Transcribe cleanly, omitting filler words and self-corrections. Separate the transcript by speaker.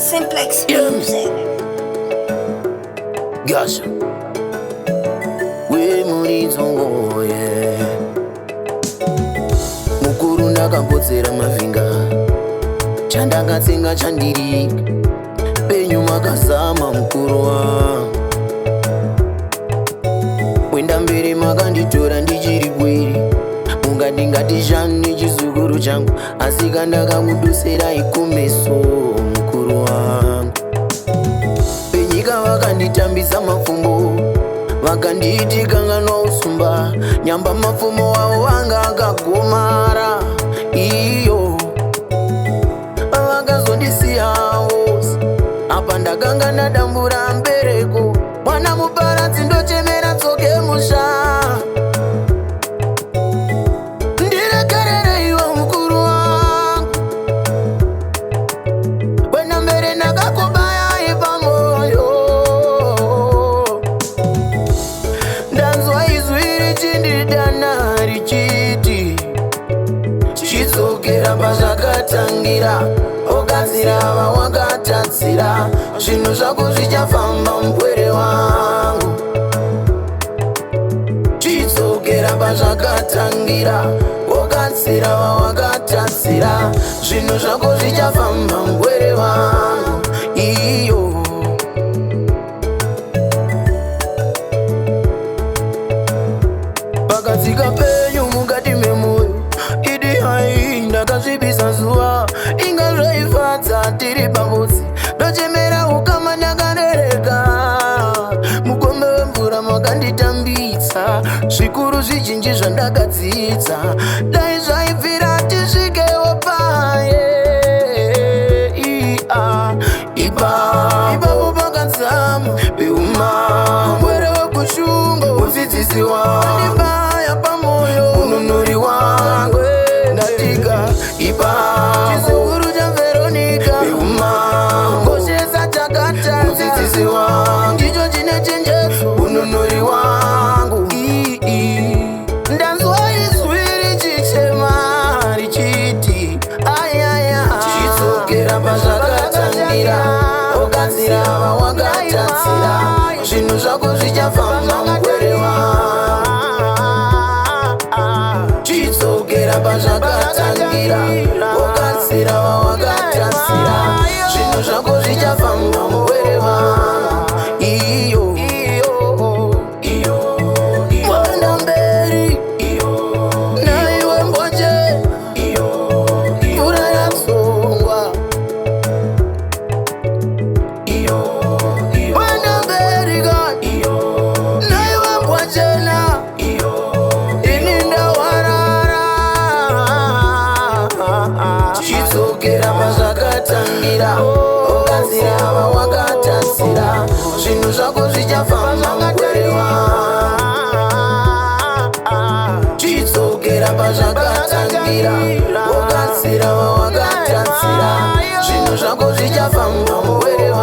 Speaker 1: Simplex Music.
Speaker 2: Gasha, we muridzi ngoye mukuru ndakambodzera mavhinga chandakatsenga chandiri penyu makazama mukuru wangu wenda mberi makanditora ndichiri bwiri mungati shani chizukuru changu asi kandakangudusera ikumeso mukuru wangu penyika vakanditambisa mafumbo vakanditi kanganwa usumba nyamba mafumo wavo vanga akagomara iyo vakazondisiyawo apa ndakanga ndadambura mbereko mwana muparadzi ndochemera tsoke musha ndirekerereiwa mukuru wangu wena mbere ndakakubaya ipamoyo ndanzwa izwi richindidana richiti chidzokera pazvakatangira ogadzira vawakatatsira zvinhu zvako zvichafamba mupwere wangu chidzokera pazvakatangira ogadzira vawakatatsira zvinhu zvako zvichafamba mupwere wangu iyo pakatsika penyu mukati memoyo idi hai ndakasvibisa zuva inga zvaifadza tiri pavose ndochemera ukama ndakarereka mukombe wemvura makanditambidza zvikuru zvizhinji zvandakadzidza dai zvaibvira tisvikewo paye ipapo pakadzama beuma mwere wekushunga mudzidzisi wandibaya pamoyo ununuri wangu ndatika ipapo chizukuru chaveronika beuma ngoshesa chakata mudzidzisi wangu ndicho chine chenjedzo ununuri wangu ndanzwa izwi richichema richiti ayaya chidzokera pazvakatangira ogadzira vawakatatsira zvinhu zvako zvichafamba mugwere wangu chidzokera pazvakatangira ogadzira vawakatatsira zvinhu zvako zvichafamba mugwere wangu iyo wanda mberi naiwe mbonje mvura yatsongwa wanda mberi kani naiwe mbonjena ini ndawarara chidzokera pazvakatangira ogadzira vawakatatsira zvinhu zvako zvichafamba mugwere wangu chidzokera pazvakatangira ogadzira vawakatatsira zvinhu zvako zvichafamba mugwere wangu